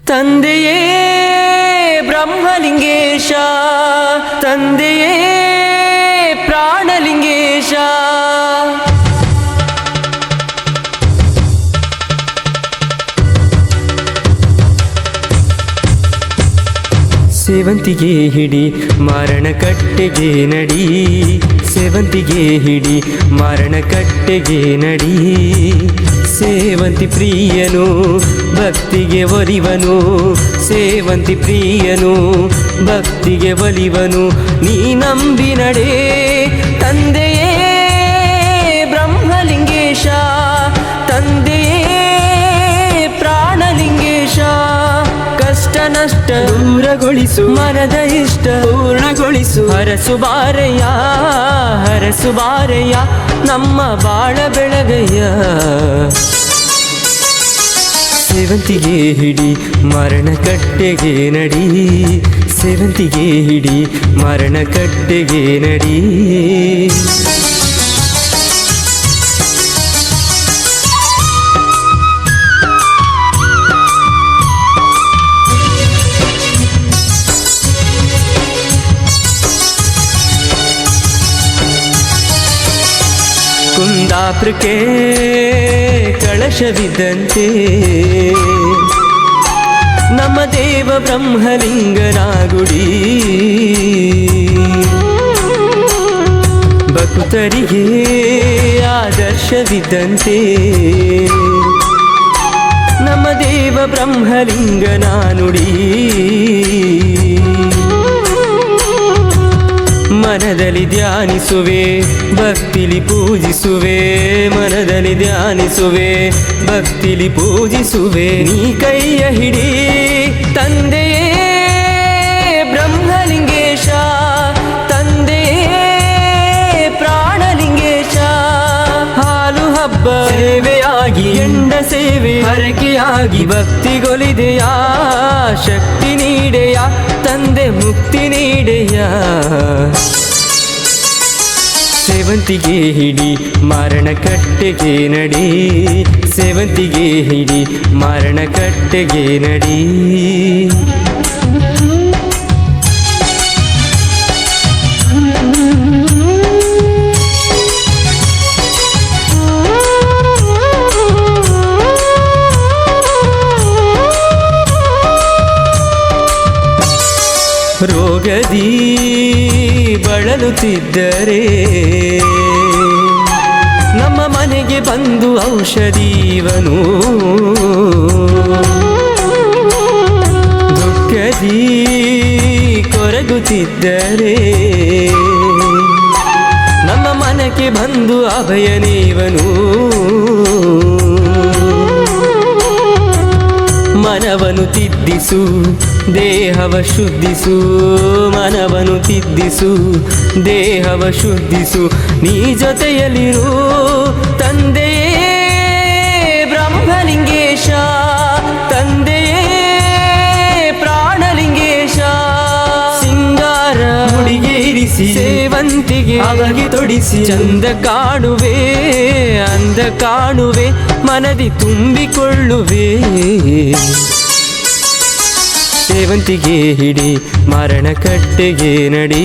ತಂದೆಯೇ ಬ್ರಹ್ಮಲಿಂಗೇಶ, ತಂದೆಯೇ ಪ್ರಾಣಲಿಂಗೇಶ. ಸೇವಂತಿಗೆ ಹಿಡಿ ಮಾರಣ ಕಟ್ಟೆಗೆ ನಡಿ, ಸೇವಂತಿಗೆ ಹಿಡಿ ಮಾರಣ ಕಟ್ಟೆಗೆ ನಡಿ. ಸೇವಂತಿ ಪ್ರಿಯನು ಭಕ್ತಿಗೆ ಒಲಿವನು, ಸೇವಂತಿ ಪ್ರಿಯನು ಭಕ್ತಿಗೆ ಒಲಿವನು. ನೀ ನಂಬಿ ನಡೆ ತಂದೆಯೇ ಬ್ರಹ್ಮಲಿಂಗೇಶ, ತಂದೆಯೇ ಪ್ರಾಣಲಿಂಗೇಶ. ಕಷ್ಟ ನಷ್ಟ ದೂರಗೊಳಿಸು, ಮನದ ಇಷ್ಟ ಪೂರ್ಣಗೊಳಿಸು. ಹರಸು ಬಾರಯ್ಯ, ಹರಸು ಬಾರಯ್ಯ, ನಮ್ಮ ಬಾಳ ಬೆಳಗಯ್ಯ. ಸೇವಂತಿಗೆ ಹಿಡಿ ಮರಣ ಕಟ್ಟೆಗೆ ನಡಿ, ಸೇವಂತಿಗೆ ಹಿಡಿ ಮರಣ ಕಟ್ಟೆಗೆ ನಡಿ. ಕುಂದಾಪುರಕ್ಕೆ ಕಳಶವಿದ್ದಂತೆ ನಮ್ಮ ದೇವ ಬ್ರಹ್ಮಲಿಂಗನ ಗುಡಿ. ಭಕ್ತರಿಗೆ ಆದರ್ಶವಿದ್ದಂತೆ ನಮ್ಮ ದೇವ ಬ್ರಹ್ಮಲಿಂಗನ ನುಡಿ. ಮನದಲ್ಲಿ ಧ್ಯಾನಿಸುವೆ ಭಕ್ತಿಲಿ ಪೂಜಿಸುವೆ, ಮನದಲ್ಲಿ ಧ್ಯಾನಿಸುವೆ ಭಕ್ತಿಲಿ ಪೂಜಿಸುವೆ. ನೀ ಕೈಯ ಹಿಡಿ ತಂದೆಯೇ ಬ್ರಹ್ಮಲಿಂಗೇಶ, ತಂದೆಯೇ ಪ್ರಾಣಲಿಂಗೇಶ. ಹಾಲು ಹಬ್ಬ ಸೇವೆಯಾಗಿ ಎಂಡ ಸೇವೆ ಹರಕೆಯಾಗಿ ಭಕ್ತಿಗೊಲಿದೆಯ, ಶಕ್ತಿ ನೀಡೆಯ ತಂದೆ ಮುಕ್ತಿ ನೀಡೆಯ. ಸೇವಂತಿಗೆ ಹಿಡಿ ಮಾರಣ ಕಟ್ಟೆಗೆ ನಡಿ, ಸೇವಂತಿಗೆ ಹಿಡಿ ಮಾರಣ ಕಟ್ಟೆಗೆ ನಡಿ. ರೋಗದಿ ಬಳಲುತ್ತಿದ್ದರೆ ನಮ್ಮ ಮನೆಗೆ ಬಂದು ಔಷಧೀವನು, ದುಃಖದಿ ಕೊರಗುತ್ತಿದ್ದರೆ ನಮ್ಮ ಮನೆಗೆ ಬಂದು ಅಭಯ ನೀವನು. ಮನವನ್ನು ತಿದ್ದಿಸು ದೇಹವ ಶುದ್ಧಿಸು, ಮನವನ್ನು ತಿದ್ದಿಸು ದೇಹವ ಶುದ್ಧಿಸು. ನೀ ಜೊತೆಯಲ್ಲಿರು ತಂದೆಯೇ ಬ್ರಹ್ಮಲಿಂಗೇಶ, ತಂದೆಯೇ ಪ್ರಾಣಲಿಂಗೇಶ. ಸಿಂಗಾರ ಹುಡಿಗೆ ಇರಿಸಿ ಸೇವಂತಿಗೆ ಅವಗೆ ತೊಡಿಸಿ, ಚಂದ ಕಾಣುವೆ ಅಂದ ಕಾಣುವೆ ಮನದಿ ತುಂಬಿಕೊಳ್ಳುವೆ. ಸೇವಂತಿಗೆ ಹಿಡಿ ಮರಣ ಕಟ್ಟೆಗೆ ನಡಿ,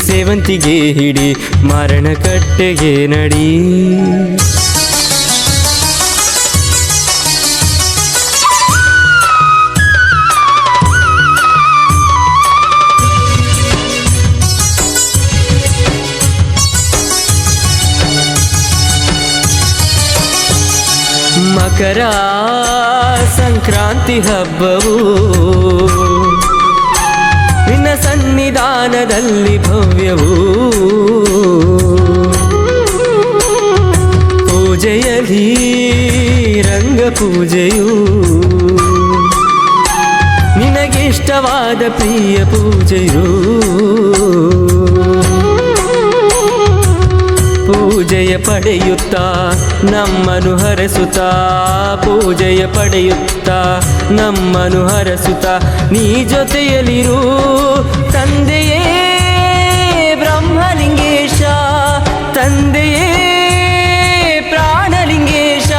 ಸೇವಂತಿಗೆ ಹಿಡಿ ಮರಣ ಕಟ್ಟೆಗೆ ನಡಿ. ಮಕರ ಸಂಕ್ರಾಂತಿ ಹಬ್ಬವು ನಿನ್ನ ಸನ್ನಿಧಾನದಲ್ಲಿ ಭವ್ಯವು. ಪೂಜೆಯಲ್ಲಿ ರಂಗ ಪೂಜೆಯು ನಿನಗಿಷ್ಟವಾದ ಪ್ರಿಯ ಪೂಜೆಯು. ಪೂಜೆಯ ಪಡೆಯುತ್ತಾ ನಮ್ಮನು ಹರಸುತ್ತಾ, ಪೂಜೆಯ ಪಡೆಯುತ್ತಾ ನಮ್ಮನು ಹರಸುತ್ತಾ. ನೀ ಜೊತೆಯಲ್ಲಿರು ತಂದೆಯೇ ಬ್ರಹ್ಮಲಿಂಗೇಶ, ತಂದೆಯೇ ಪ್ರಾಣಲಿಂಗೇಶ.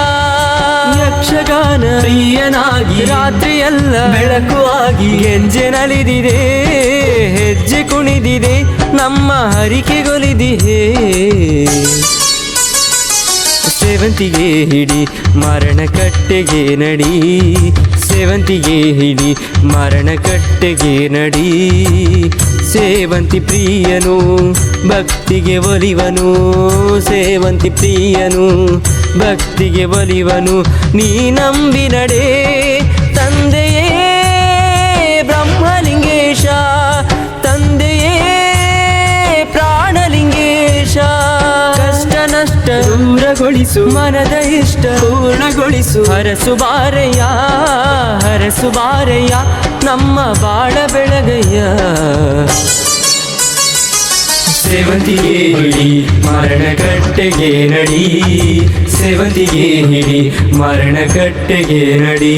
ಯಕ್ಷಗಾನ ಪ್ರಿಯ ಒಡೆಯನಾಗಿ ರಾತ್ರಿಯೆಲ್ಲ ಬೆಳಕು ಆಗಿ ಗೆಂಜೆ ನಲಿದಿದೆ, ಹೆಜ್ಜೆ ಕುಣಿದಿದೆ, ನಮ್ಮ ಹರಿಕೆಗೊಲಿದಿದೆ. ಸೇವಂತಿಗೆ ಹಿಡಿ ಮರಣ ಕಟ್ಟೆಗೆ ನಡಿ, ಸೇವಂತಿಗೆ ಹಿಡಿ ಮರಣ ಕಟ್ಟೆಗೆ ನಡಿ. ಸೇವಂತಿ ಪ್ರಿಯನು ಭಕ್ತಿಗೆ ಒಲಿವನು, ಸೇವಂತಿ ಪ್ರಿಯನು ಭಕ್ತಿಗೆ ಒಲಿವನು. ನೀ ನಂಬಿ ನಡೆ ತಂದೆಯೇ ಬ್ರಹ್ಮಲಿಂಗೇಶ, ತಂದೆಯೇ ಪ್ರಾಣಲಿಂಗೇಶ. ಕಷ್ಟ ನಷ್ಟ ದೂರಗೊಳಿಸು, ಮನದ ಇಷ್ಟ ಪೂರ್ಣಗೊಳಿಸು. ಹರಸು ಬಾರಯ್ಯ, ಹರಸು ಬಾರಯ್ಯ, ನಮ್ಮ ಬಾಳ ಬೆಳಗಯ್ಯ. ಸೇವಂತಿಗೆ ಹಿಡಿ ಮರಣ ಕಟ್ಟೆಗೆ ನಡಿ, ಸೇವಂತಿಗೆ ಹಿಡಿ ಮರಣ ಕಟ್ಟೆಗೆ ನಡಿ.